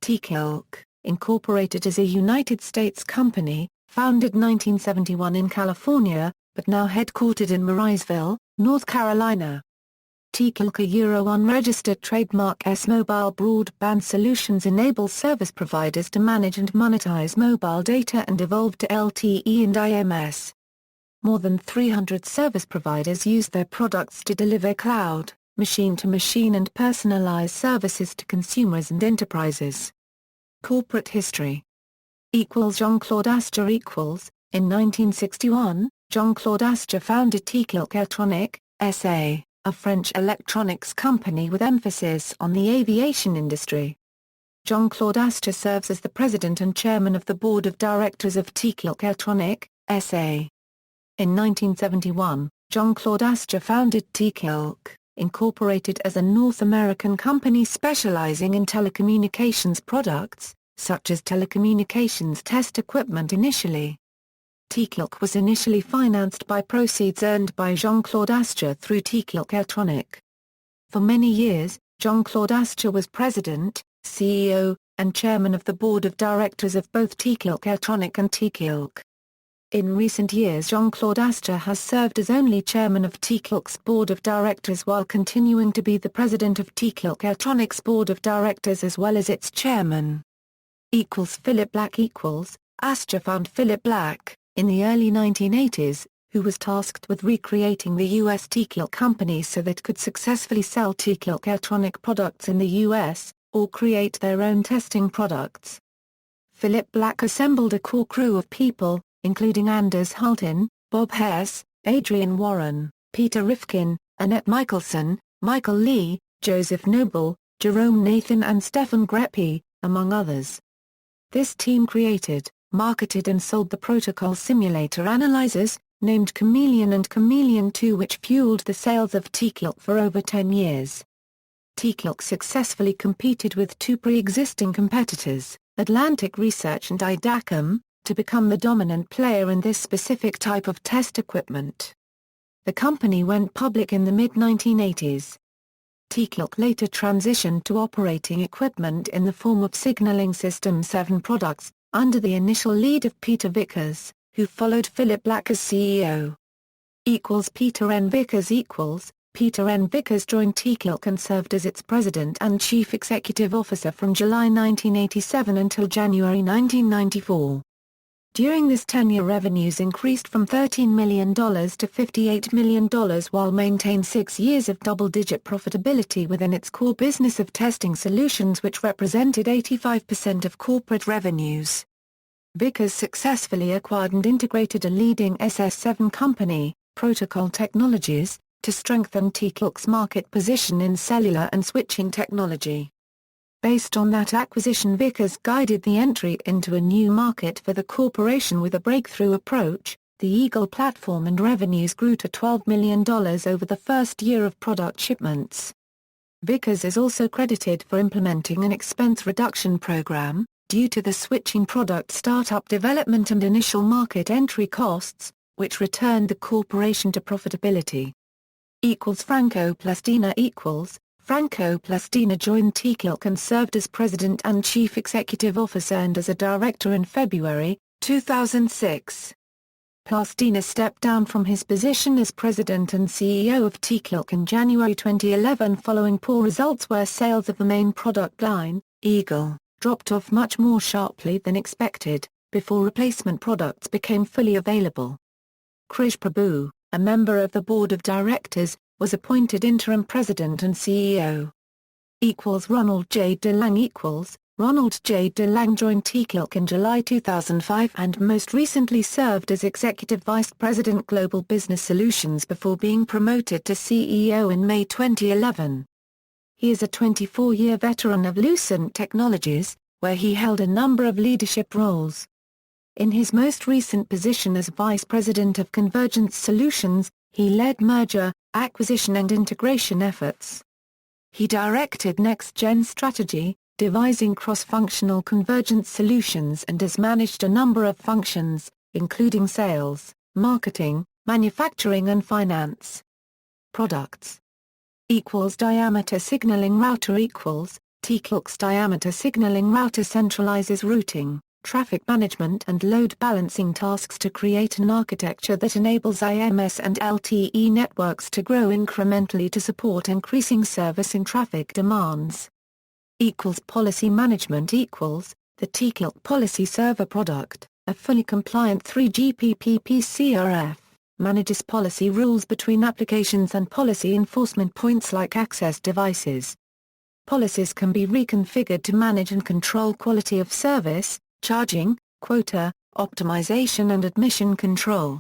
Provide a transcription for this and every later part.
Tekelec, Incorporated is a United States company, founded 1971 in California, but now headquartered in Morrisville, North Carolina. Tekelec, a unregistered trademark, mobile broadband solutions enable service providers to manage and monetize mobile data and evolve to LTE and IMS. More than 300 service providers use their products to deliver cloud, machine-to-machine and personalized services to consumers and enterprises. Corporate history. Jean-Claude Astor. In 1961, Jean-Claude Astor founded Tekelec S.A., a French electronics company with emphasis on the aviation industry. Jean-Claude Astor serves as the president and chairman of the board of directors of Tekelec S.A. In 1971, Jean-Claude Astor founded Tekelec, Incorporated as a North American company specializing in telecommunications products, such as telecommunications test equipment initially. Tekelec was initially financed by proceeds earned by Jean-Claude Astor through Tekelec. For many years, Jean-Claude Astor was president, CEO, and chairman of the board of directors of both Tekelec and Tekelec. In recent years, Jean-Claude Astor has served as only chairman of Tekelec's board of directors while continuing to be the president of Tekelec's board of directors as well as its chairman. Philip Black. Astor found Philip Black, in the early 1980s, who was tasked with recreating the U.S. Tekelec company so that could successfully sell Tekelec products in the U.S., or create their own testing products. Philip Black assembled a core crew of people, including Anders Hultin, Bob Hess, Adrian Warren, Peter Rifkin, Annette Michelson, Michael Lee, Joseph Noble, Jerome Nathan and Stefan Greppi, among others. This team created, marketed and sold the protocol simulator analyzers, named Chameleon and Chameleon 2, which fueled the sales of Tekelec for over 10 years. Tekelec successfully competed with two pre-existing competitors, Atlantic Research and Idacom, to become the dominant player in this specific type of test equipment. The company went public in the mid-1980s. Tekelec later transitioned to operating equipment in the form of Signaling System 7 products, under the initial lead of Peter Vickers, who followed Philip Black as CEO. Peter N. Vickers. Peter N. Vickers joined Tekelec and served as its president and chief executive officer from July 1987 until January 1994. During this tenure, revenues increased from $13 million to $58 million while maintained 6 years of double-digit profitability within its core business of testing solutions, which represented 85% of corporate revenues. Vickers successfully acquired and integrated a leading SS7 company, Protocol Technologies, to strengthen Tekelec's market position in cellular and switching technology. Based on that acquisition, Vickers guided the entry into a new market for the corporation with a breakthrough approach, the Eagle platform, and revenues grew to $12 million over the first year of product shipments. Vickers is also credited for implementing an expense reduction program, due to the switching product startup development and initial market entry costs, which returned the corporation to profitability. Franco Plastina. Franco Plastina joined Tekelec and served as president and chief executive officer and as a director in February 2006. Plastina stepped down from his position as president and CEO of Tekelec in January 2011 following poor results where sales of the main product line, Eagle, dropped off much more sharply than expected, before replacement products became fully available. Krish Prabhu, a member of the board of directors, was appointed interim president and CEO. Ronald J. DeLange. Ronald J. DeLange joined Tekelec in July 2005 and most recently served as executive vice president global business solutions before being promoted to CEO in May 2011. He is a 24-year veteran of Lucent Technologies, where he held a number of leadership roles. In his most recent position as vice president of Convergence Solutions, he led merger, acquisition and integration efforts. He directed next-gen strategy, devising cross-functional convergence solutions, and has managed a number of functions, including sales, marketing, manufacturing and finance. Products. Diameter signaling router. Tekelec's diameter signaling router centralizes routing, traffic management and load balancing tasks to create an architecture that enables IMS and LTE networks to grow incrementally to support increasing service and traffic demands. Policy management the Tekelec Policy Server product, a fully compliant 3GPP PCRF, manages policy rules between applications and policy enforcement points like access devices. Policies can be reconfigured to manage and control quality of service, charging, quota, optimization and admission control.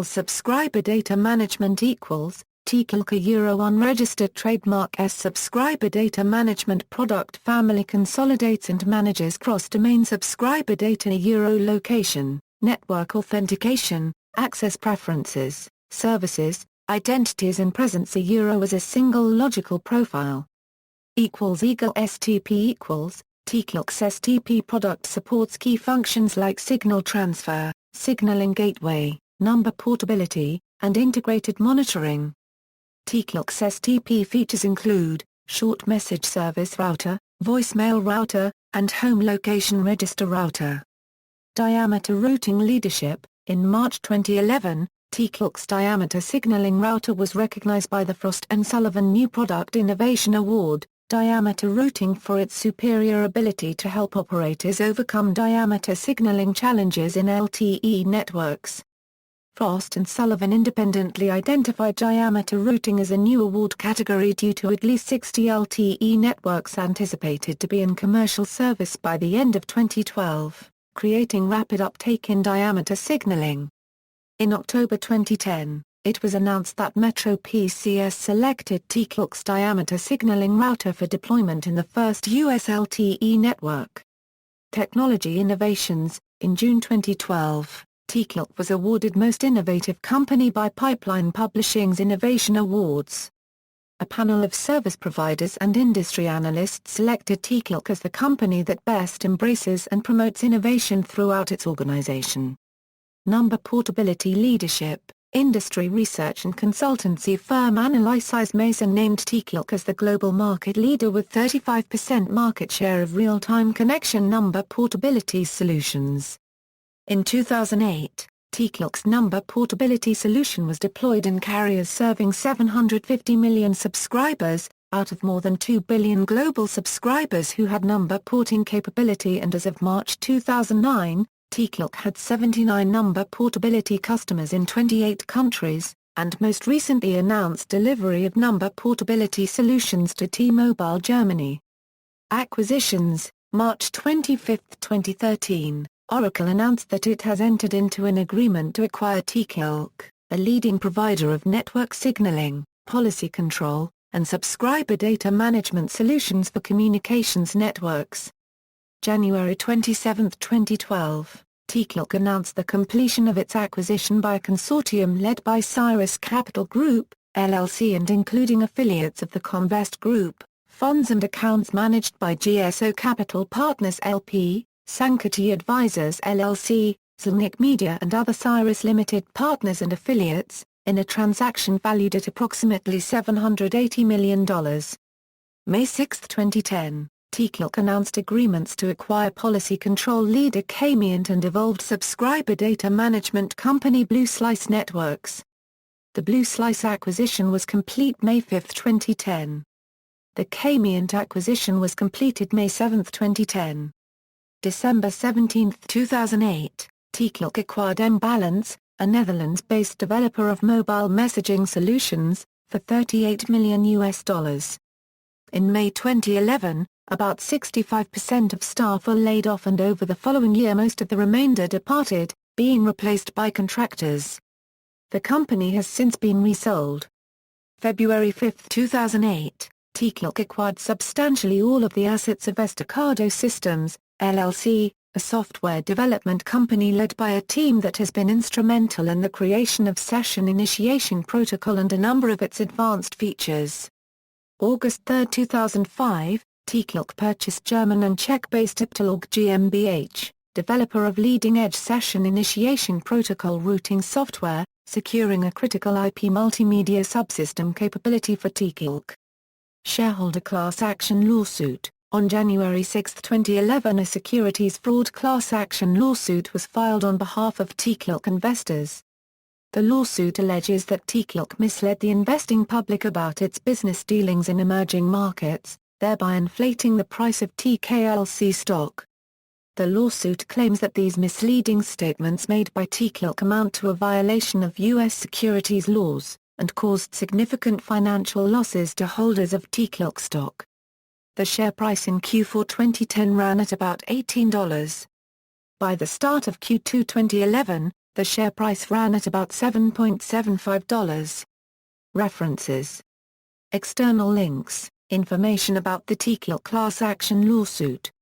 Subscriber data management Tekelec Euro unregistered trademark S subscriber data management product family consolidates and manages cross-domain subscriber data Euro location, network authentication, access preferences, services, identities and presence Euro as a single logical profile. Eagle STP Tekelec's STP product supports key functions like signal transfer, signaling gateway, number portability, and integrated monitoring. Tekelec's STP features include short message service router, voicemail router, and home location register router. Diameter routing leadership In March 2011, Tekelec's diameter signaling router was recognized by the Frost & Sullivan New Product Innovation Award, diameter routing for its superior ability to help operators overcome diameter signaling challenges in LTE networks. Frost & Sullivan independently identified diameter routing as a new award category due to at least 60 LTE networks anticipated to be in commercial service by the end of 2012, creating rapid uptake in diameter signaling. In October 2010, it was announced that Metro PCS selected Tekelec's diameter signaling router for deployment in the first US LTE network. Technology innovations In June 2012, Tekelec was awarded Most Innovative Company by Pipeline Publishing's Innovation Awards. A panel of service providers and industry analysts selected Tekelec as the company that best embraces and promotes innovation throughout its organization. Number portability leadership Industry research and consultancy firm Analysize Mason named Tekelec as the global market leader with 35% market share of real-time connection number portability solutions. In 2008, Tekelec's number portability solution was deployed in carriers serving 750 million subscribers, out of more than 2 billion global subscribers who had number porting capability, and as of March 2009, Tekelec had 79 number portability customers in 28 countries, and most recently announced delivery of number portability solutions to T-Mobile Germany. Acquisitions March 25, 2013. Oracle announced that it has entered into an agreement to acquire Tekelec, a leading provider of network signaling, policy control, and subscriber data management solutions for communications networks. January 27, 2012, Tekelec announced the completion of its acquisition by a consortium led by Cyrus Capital Group, LLC, and including affiliates of the Comvest Group, funds and accounts managed by GSO Capital Partners LP, Sanctity Advisors LLC, Zelnick Media and other Cyrus Limited partners and affiliates, in a transaction valued at approximately $780 million. May 6, 2010, Tekelec announced agreements to acquire policy control leader Camient and evolved subscriber data management company Blue Slice Networks. The Blue Slice acquisition was complete May 5, 2010. The Camient acquisition was completed May 7, 2010. December 17, 2008, Tekelec acquired M-Balance, a Netherlands-based developer of mobile messaging solutions, for $38 million. In May 2011, about 65% of staff were laid off, and over the following year most of the remainder departed, being replaced by contractors. The company has since been resold. February 5, 2008, Tekelec acquired substantially all of the assets of Estacado Systems, LLC, a software development company led by a team that has been instrumental in the creation of Session Initiation Protocol and a number of its advanced features. August 3, 2005, Tekelec purchased German and Czech-based Tekelec GmbH, developer of leading-edge Session Initiation Protocol routing software, securing a critical IP multimedia subsystem capability for Tekelec. Shareholder class action lawsuit. On January 6, 2011, a securities fraud class action lawsuit was filed on behalf of Tekelec investors. The lawsuit alleges that Tekelec misled the investing public about its business dealings in emerging markets, thereby inflating the price of TKLC stock. The lawsuit claims that these misleading statements made by Tekelec amount to a violation of U.S. securities laws, and caused significant financial losses to holders of Tekelec stock. The share price in Q4 2010 ran at about $18. By the start of Q2 2011, the share price ran at about $7.75. References. External links, information about the Tekelec class action lawsuit.